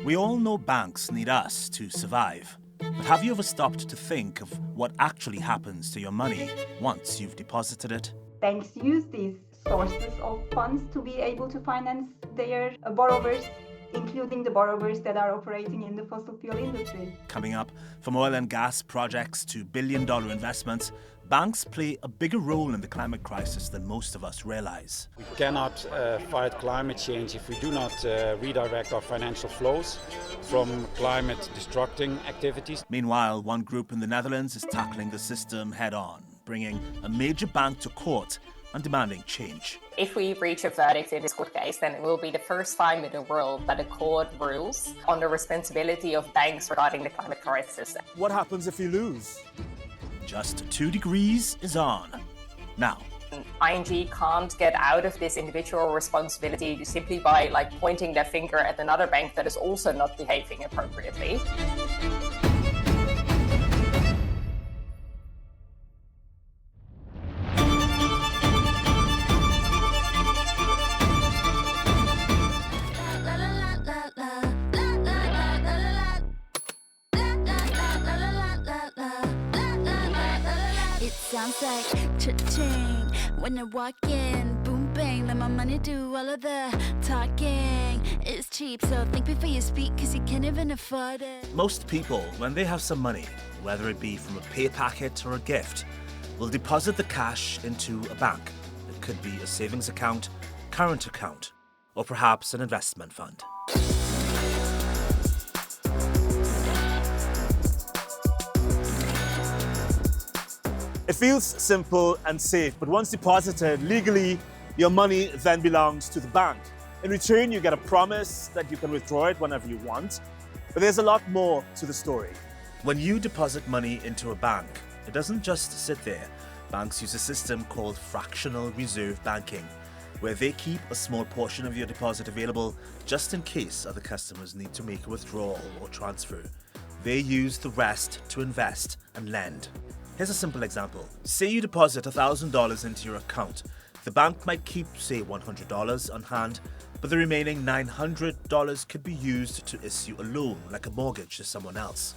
We all know banks need us to survive. But have you ever stopped to think of what actually happens to your money once you've deposited it? Banks use these sources of funds to be able to finance their borrowers, including the borrowers that are operating in the fossil fuel industry. Coming up, from oil and gas projects to billion-dollar investments, banks play a bigger role in the climate crisis than most of us realize. We cannot fight climate change if we do not redirect our financial flows from climate-destructing activities. Meanwhile, one group in the Netherlands is tackling the system head-on, bringing a major bank to court and demanding change. If we reach a verdict in this court case, then it will be the first time in the world that a court rules on the responsibility of banks regarding the climate crisis. What happens if you lose? Just 2 degrees is on. Now, ING can't get out of this individual responsibility simply by pointing their finger at another bank that is also not behaving appropriately. Sounds like cha-ching when I walk in, boom bang, let my money do all of the talking. It's cheap, so think before you speak, cause you can't even afford it. most people, when they have some money, whether it be from a pay packet or a gift, will deposit the cash into a bank. It could be a savings account, current account, or perhaps an investment fund. It feels simple and safe, but once deposited legally, your money then belongs to the bank. In return, you get a promise that you can withdraw it whenever you want, but there's a lot more to the story. When you deposit money into a bank, it doesn't just sit there. Banks use a system called fractional reserve banking, where they keep a small portion of your deposit available just in case other customers need to make a withdrawal or transfer. They use the rest to invest and lend. Here's a simple example. Say you deposit $1,000 into your account. The bank might keep, say, $100 on hand, but the remaining $900 could be used to issue a loan, like a mortgage, to someone else.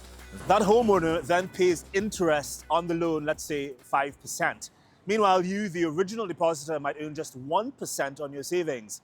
That homeowner then pays interest on the loan, let's say 5%. Meanwhile, you, the original depositor, might earn just 1% on your savings.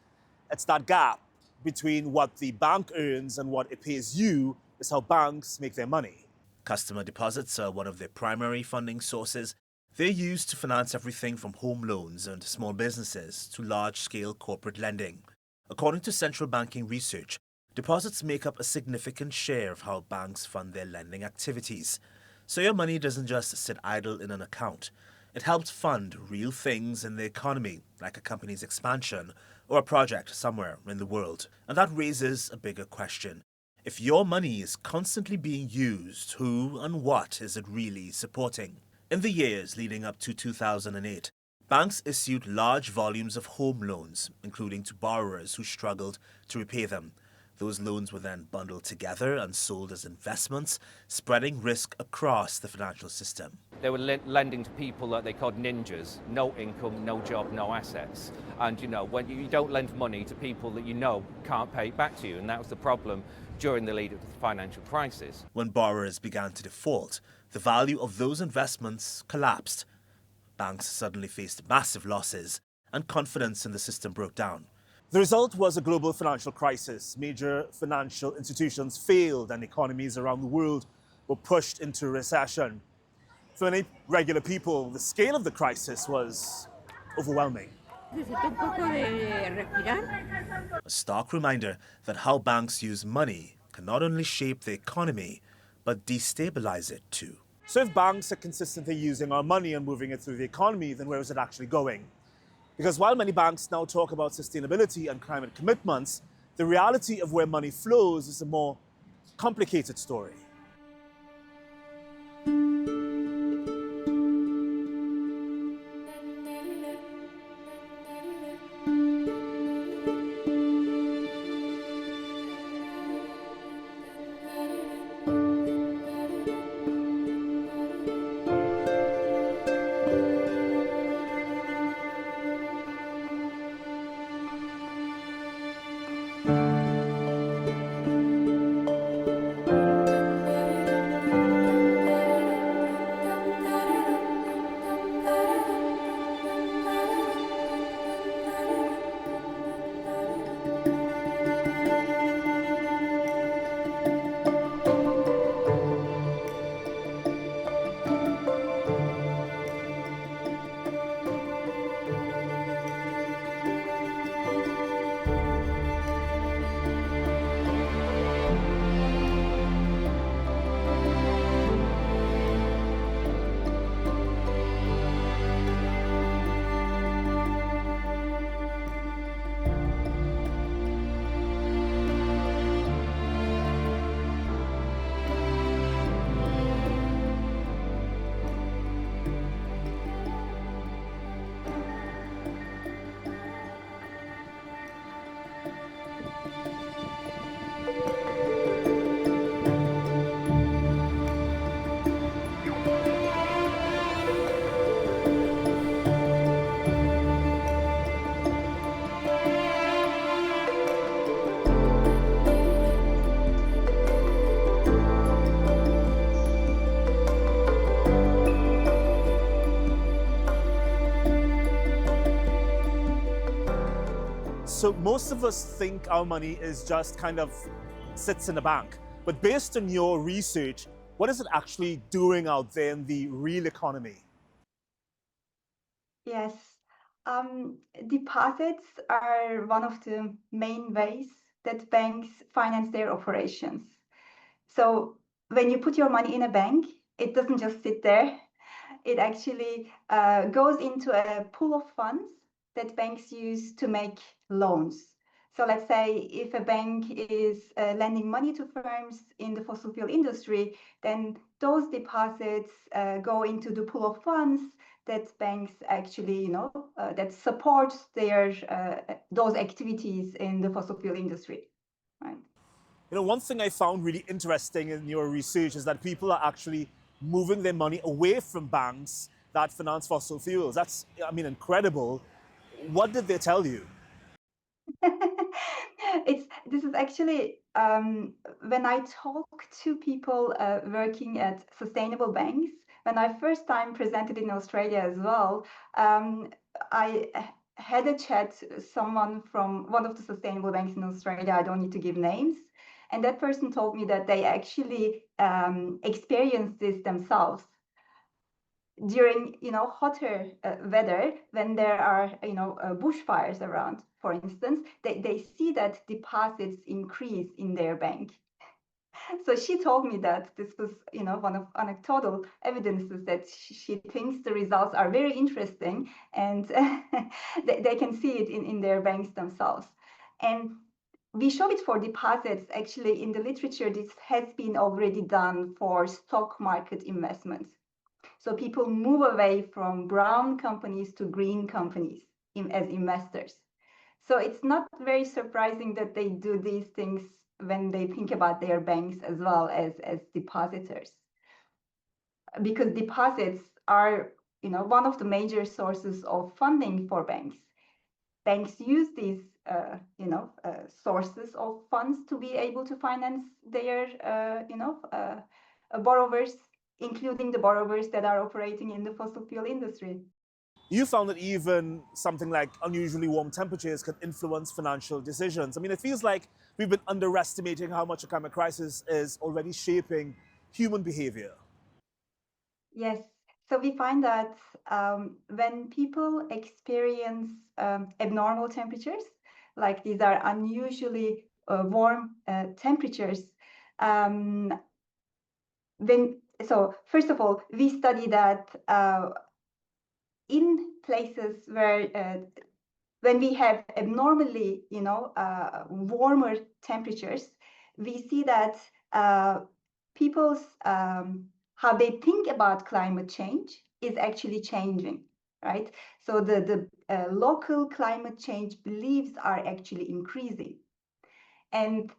It's that gap between what the bank earns and what it pays you is how banks make their money. Customer deposits are one of their primary funding sources. They're used to finance everything from home loans and small businesses to large-scale corporate lending. According to central banking research, deposits make up a significant share of how banks fund their lending activities. So your money doesn't just sit idle in an account. It helps fund real things in the economy, like a company's expansion or a project somewhere in the world. And that raises a bigger question. If your money is constantly being used, who and what is it really supporting? In the years leading up to 2008, banks issued large volumes of home loans, including to borrowers who struggled to repay them. Those loans were then bundled together and sold as investments, spreading risk across the financial system. They were lending to people that they called ninjas, no income, no job, no assets. And when you don't lend money to people that can't pay it back to you, and that was the problem during the lead up to the financial crisis. When borrowers began to default, the value of those investments collapsed. Banks suddenly faced massive losses, and confidence in the system broke down. The result was a global financial crisis. Major financial institutions failed and economies around the world were pushed into recession. For many regular people, the scale of the crisis was overwhelming. A stark reminder that how banks use money can not only shape the economy, but destabilize it too. So if banks are consistently using our money and moving it through the economy, then where is it actually going? Because while many banks now talk about sustainability and climate commitments, the reality of where money flows is a more complicated story. So most of us think our money is just kind of sits in a bank. But based on your research, what is it actually doing out there in the real economy? Yes. Deposits are one of the main ways that banks finance their operations. So when you put your money in a bank, it doesn't just sit there. It actually goes into a pool of funds that banks use to make loans. So let's say if a bank is lending money to firms in the fossil fuel industry, then those deposits go into the pool of funds that banks actually, that supports their those activities in the fossil fuel industry, right? One thing I found really interesting in your research is that people are actually moving their money away from banks that finance fossil fuels. That's, incredible. What did they tell you? This is actually when I talk to people working at sustainable banks. When I first time presented in Australia as well, I had a chat someone from one of the sustainable banks in Australia. I don't need to give names, and that person told me that they actually experienced this themselves during hotter weather, when there are bushfires around, for instance. They see that deposits increase in their bank. So she told me that this was one of anecdotal evidences that she thinks the results are very interesting, and they can see it in their banks themselves. And we show it for deposits. Actually, in the literature, this has been already done for stock market investments. So people move away from brown companies to green companies as investors. So it's not very surprising that they do these things when they think about their banks as well as depositors. Because deposits are, one of the major sources of funding for banks. Banks use these, sources of funds to be able to finance their, borrowers, including the borrowers that are operating in the fossil fuel industry. You found that even something like unusually warm temperatures could influence financial decisions. It feels like we've been underestimating how much a climate crisis is already shaping human behavior. Yes. So we find that when people experience abnormal temperatures, like these are unusually warm temperatures, so first of all, we study that in places where when we have abnormally, warmer temperatures, we see that people's how they think about climate change is actually changing, right? So the local climate change beliefs are actually increasing, and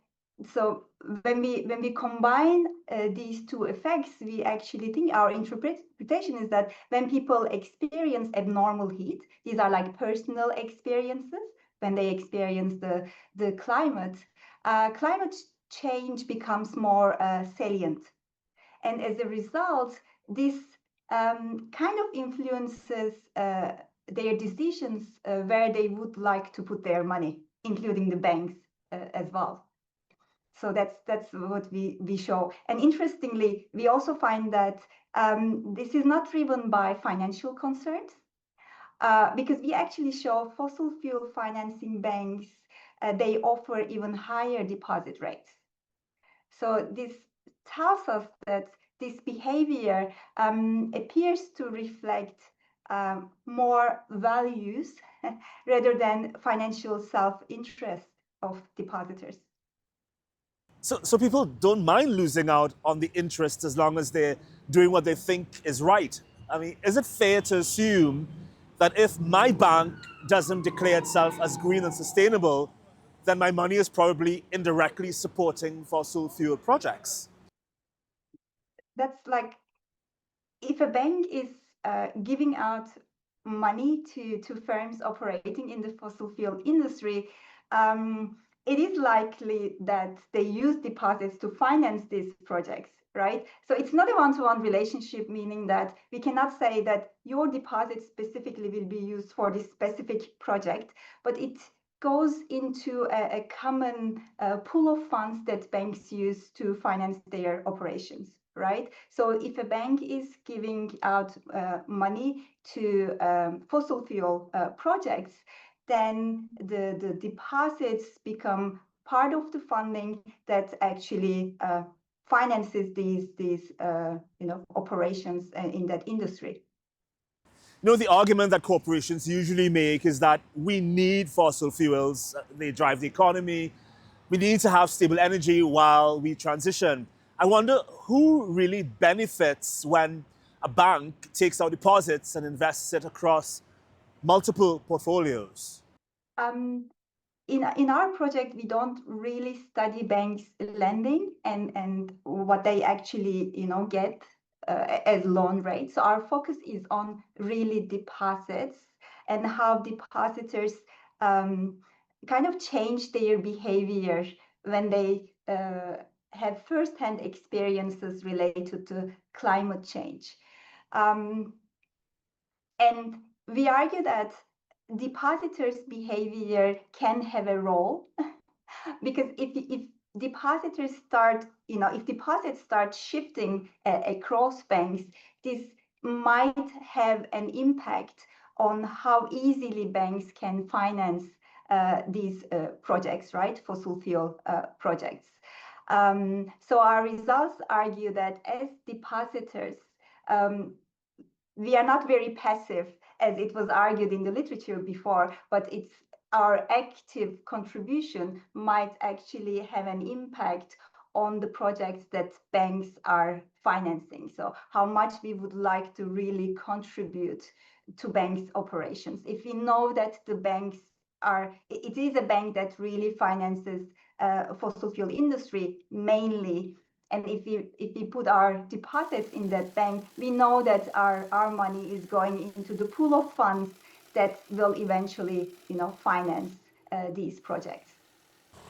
so when we combine these two effects, we actually think our interpretation is that when people experience abnormal heat, these are like personal experiences. When they experience the climate change becomes more salient, and as a result, this kind of influences their decisions where they would like to put their money, including the banks as well. So that's what we show. And interestingly, we also find that this is not driven by financial concerns, because we actually show fossil fuel financing banks, they offer even higher deposit rates. So this tells us that this behavior appears to reflect more values rather than financial self-interest of depositors. So people don't mind losing out on the interest as long as they're doing what they think is right. Is it fair to assume that if my bank doesn't declare itself as green and sustainable, then my money is probably indirectly supporting fossil fuel projects? That's like, if a bank is giving out money to firms operating in the fossil fuel industry, it is likely that they use deposits to finance these projects, right? So it's not a one-to-one relationship, meaning that we cannot say that your deposit specifically will be used for this specific project, but it goes into a common pool of funds that banks use to finance their operations, right? So if a bank is giving out money to fossil fuel projects, then the deposits become part of the funding that actually finances these operations in that industry. You know, the argument that corporations usually make is that we need fossil fuels. They drive the economy. We need to have stable energy while we transition. I wonder who really benefits when a bank takes out deposits and invests it across multiple portfolios. In our project, we don't really study banks lending and what they actually get as loan rates. So our focus is on really deposits and how depositors kind of change their behavior when they have first-hand experiences related to climate change. And we argue that depositors' behavior can have a role because if depositors start, if deposits start shifting across banks, this might have an impact on how easily banks can finance these projects, right? Fossil fuel projects. So our results argue that as depositors, we are not very passive, as it was argued in the literature before, but it's our active contribution might actually have an impact on the projects that banks are financing. So how much we would like to really contribute to banks' operations. If we know that the banks it is a bank that really finances fossil fuel industry mainly, and if we put our deposits in that bank, we know that our money is going into the pool of funds that will eventually, finance these projects.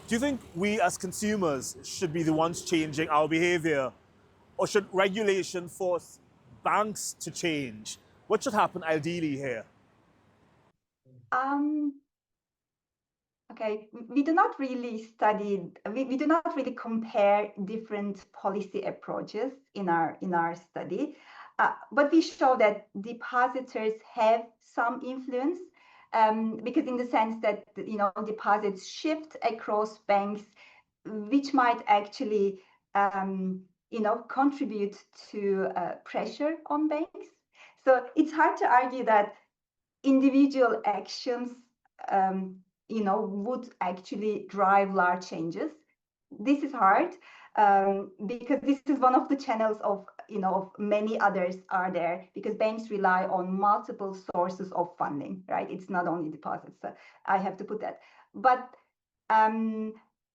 Do you think we as consumers should be the ones changing our behavior, or should regulation force banks to change? What should happen ideally here? Okay, we do not really study, we do not really compare different policy approaches in our study, but we show that depositors have some influence because in the sense that, deposits shift across banks, which might actually, contribute to pressure on banks. So it's hard to argue that individual actions would actually drive large changes. This is hard because this is one of the channels of many others are there, because banks rely on multiple sources of funding, right? It's not only deposits. So I have to put that. But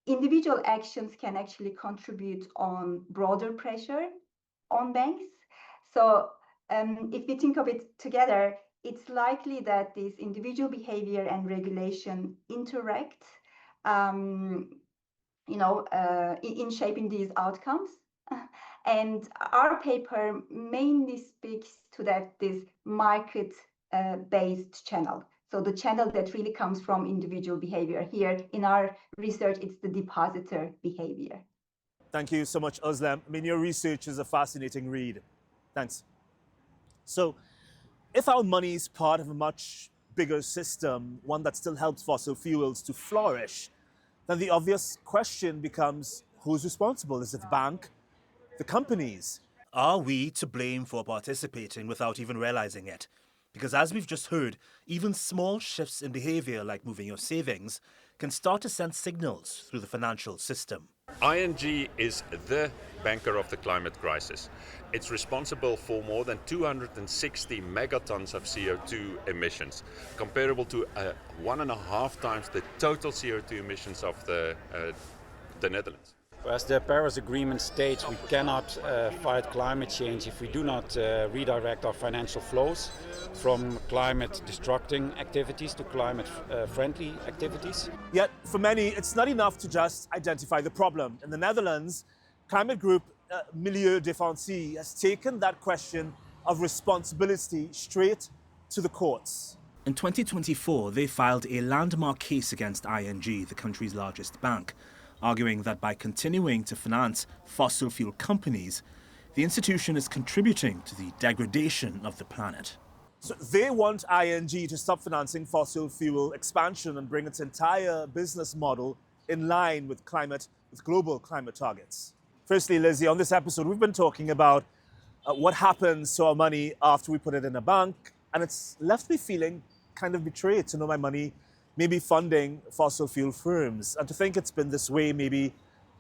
individual actions can actually contribute on broader pressure on banks. So if we think of it together, it's likely that this individual behavior and regulation interact, in shaping these outcomes. And our paper mainly speaks to this market-based channel. So the channel that really comes from individual behavior. Here in our research, it's the depositor behavior. Thank you so much, Ozlem. I mean, your research is a fascinating read. Thanks. So, if our money is part of a much bigger system, one that still helps fossil fuels to flourish, then the obvious question becomes, who's responsible? Is it the bank, the companies? Are we to blame for participating without even realizing it? Because as we've just heard, even small shifts in behavior, like moving your savings, can start to send signals through the financial system. ING is the banker of the climate crisis. It's responsible for more than 260 megatons of CO2 emissions, comparable to 1.5 times the total CO2 emissions of the Netherlands. As the Paris Agreement states, we cannot fight climate change if we do not redirect our financial flows from climate-destructing activities to climate-friendly activities. Yet, for many, it's not enough to just identify the problem. In the Netherlands, climate group Milieudefensie has taken that question of responsibility straight to the courts. In 2024, they filed a landmark case against ING, the country's largest bank, arguing that by continuing to finance fossil fuel companies, the institution is contributing to the degradation of the planet. So they want ING to stop financing fossil fuel expansion and bring its entire business model in line with global climate targets. Firstly, Lizzie, on this episode, we've been talking about what happens to our money after we put it in a bank, and it's left me feeling kind of betrayed to know my money may be funding fossil fuel firms, and to think it's been this way maybe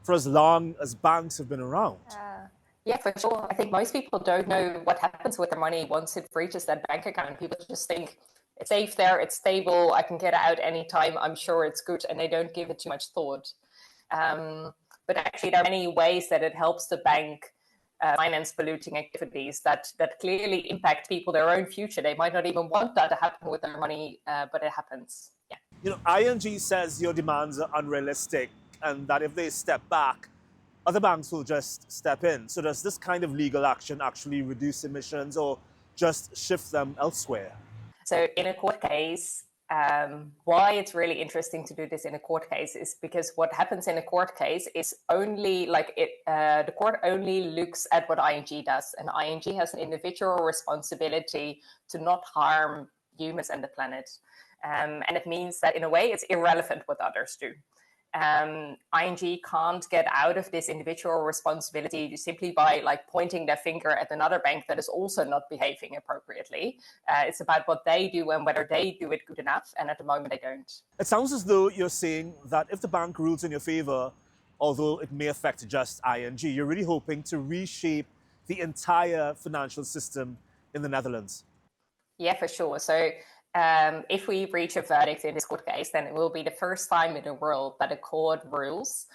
for as long as banks have been around. Yeah, for sure. I think most people don't know what happens with their money once it reaches that bank account. People just think it's safe there, it's stable, I can get it out anytime, I'm sure it's good, and they don't give it too much thought. But actually, there are many ways that it helps the bank finance polluting activities that clearly impact people, their own future. They might not even want that to happen with their money, but it happens. Yeah. You know, ING says your demands are unrealistic and that if they step back, other banks will just step in. So does this kind of legal action actually reduce emissions or just shift them elsewhere? So in a court case, why it's really interesting to do this in a court case is because what happens in a court case is only the court only looks at what ING does, and ING has an individual responsibility to not harm humans and the planet, and it means that in a way it's irrelevant what others do. ING can't get out of this individual responsibility simply by pointing their finger at another bank that is also not behaving appropriately. It's about what they do and whether they do it good enough, and at the moment they don't. It sounds as though you're saying that if the bank rules in your favor, although it may affect just ING, you're really hoping to reshape the entire financial system in the Netherlands. Yeah, for sure. So if we reach a verdict in this court case, then it will be the first time in the world that a court rules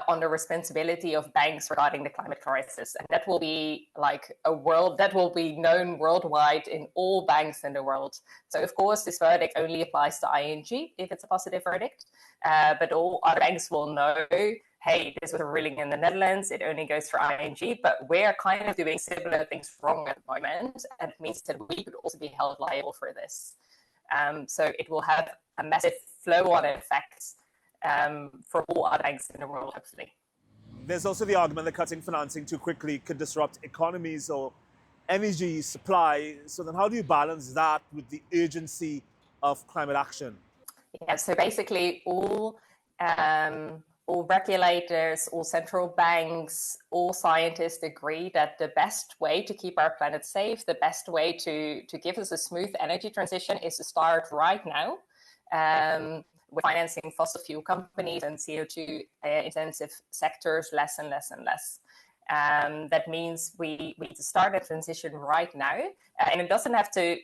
on the responsibility of banks regarding the climate crisis. And that will be that will be known worldwide in all banks in the world. So of course, this verdict only applies to ING if it's a positive verdict, but all other banks will know, hey, this was a ruling in the Netherlands, it only goes for ING, but we're kind of doing similar things wrong at the moment, and it means that we could also be held liable for this. So it will have a massive flow-on effect for all other banks in the world, hopefully. There's also the argument that cutting financing too quickly could disrupt economies or energy supply. So then how do you balance that with the urgency of climate action? Yeah, so basically all regulators, all central banks, all scientists agree that the best way to keep our planet safe, the best way to give us a smooth energy transition is to start right now with financing fossil fuel companies and CO2 intensive sectors less and less and less. That means we need to start a transition right now. And it doesn't have to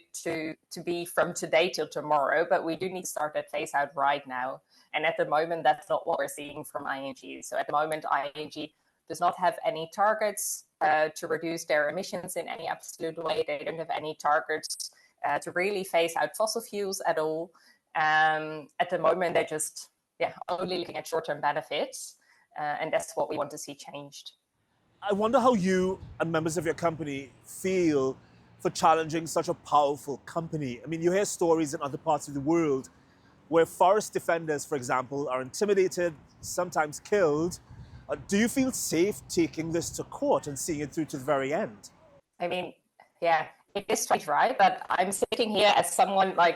be from today till tomorrow, but we do need to start that phase out right now. And at the moment, that's not what we're seeing from ING. So at the moment, ING does not have any targets to reduce their emissions in any absolute way. They don't have any targets to really phase out fossil fuels at all. At the moment, they're just only looking at short-term benefits. And that's what we want to see changed. I wonder how you and members of your company feel for challenging such a powerful company. I mean, you hear stories in other parts of the world where forest defenders, for example, are intimidated, sometimes killed. Do you feel safe taking this to court and seeing it through to the very end? I mean, yeah, it is strange, right? But I'm sitting here as someone I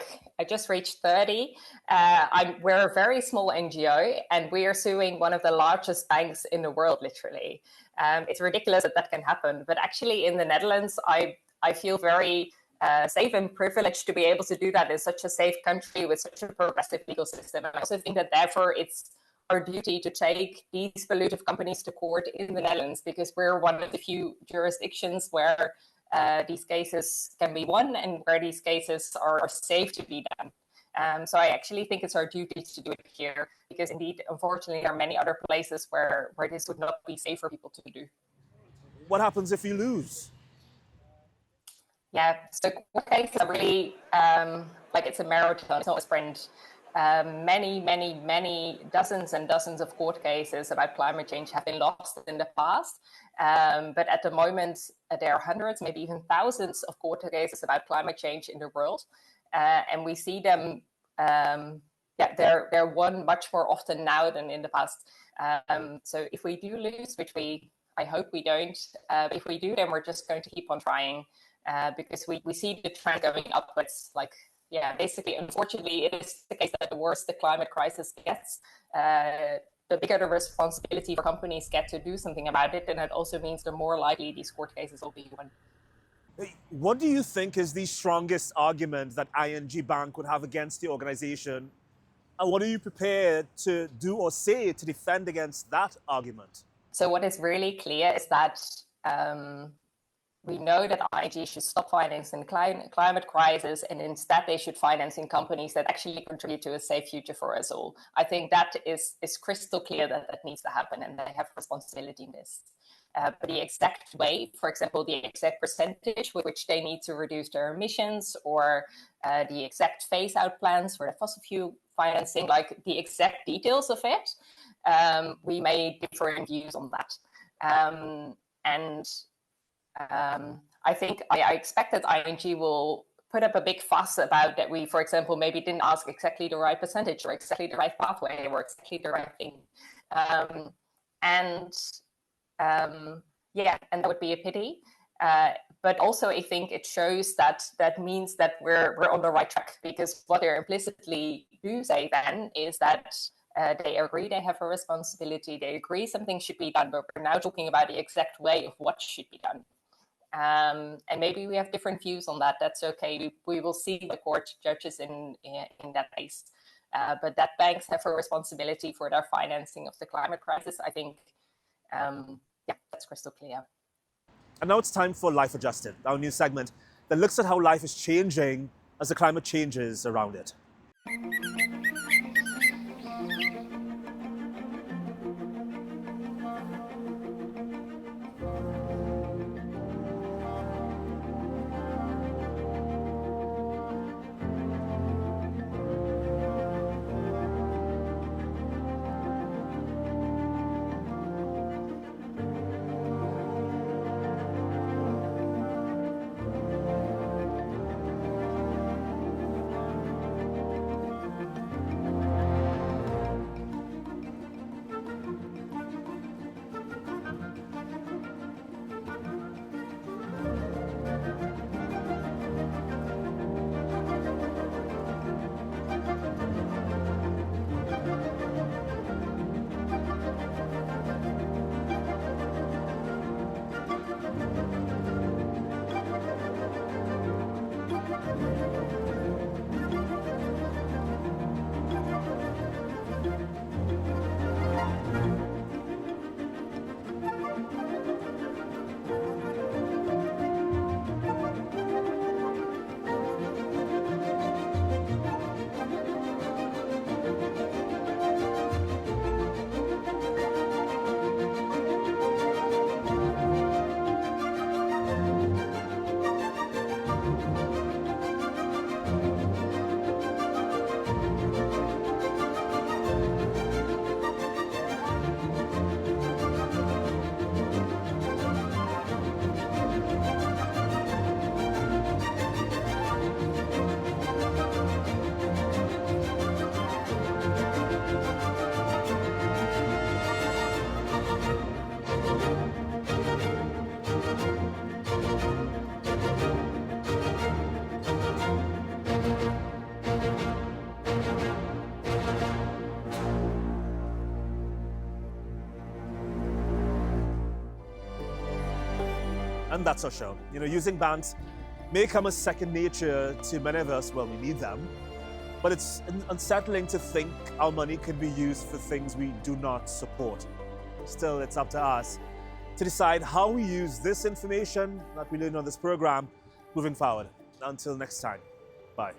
just reached 30. We're a very small NGO, and we are suing one of the largest banks in the world, literally. It's ridiculous that can happen. But actually, in the Netherlands, I feel very safe and privileged to be able to do that in such a safe country with such a progressive legal system. And I also think that therefore it's our duty to take these pollutive companies to court in the Netherlands, because we're one of the few jurisdictions where these cases can be won and where these cases are safe to be done. So I actually think it's our duty to do it here, because indeed, unfortunately, there are many other places where this would not be safe for people to do. What happens if you lose? Yeah, so court cases are really it's a marathon, it's not a sprint. Many dozens and dozens of court cases about climate change have been lost in the past. But at the moment, there are hundreds, maybe even thousands of court cases about climate change in the world. and we see them. They're won much more often now than in the past. So if we do lose, which I hope we don't, but if we do, then we're just going to keep on trying because we see the trend going upwards. Like, basically, unfortunately, it is the case that the worse the climate crisis gets, the bigger the responsibility for companies get to do something about it. And that also means the more likely these court cases will be won. What do you think is the strongest argument that ING Bank would have against the organization? And what are you prepared to do or say to defend against that argument? So what is really clear is that we know that ING should stop financing the climate crisis, and instead they should finance in companies that actually contribute to a safe future for us all. I think that is crystal clear that needs to happen, and they have responsibility in this. But the exact way, for example, the exact percentage with which they need to reduce their emissions, or the exact phase-out plans for the fossil fuel financing, like the exact details of it, we may differ in views on that. I think I expect that ING will put up a big fuss about that we, for example, maybe didn't ask exactly the right percentage or exactly the right pathway or exactly the right thing. And that would be a pity. But also, I think it shows that means that we're on the right track, because what they implicitly do say then is that they agree they have a responsibility, they agree something should be done, but we're now talking about the exact way of what should be done. And maybe we have different views on that. That's okay. We will see the court judges in that case. But that banks have a responsibility for their financing of the climate crisis, I think, that's crystal clear. And now it's time for Life Adjusted, our new segment that looks at how life is changing as the climate changes around it. And that's our show. Using banks may come as second nature to many of us. Well, we need them. But it's unsettling to think our money can be used for things we do not support. Still, it's up to us to decide how we use this information that we learn on this program moving forward. Until next time, bye.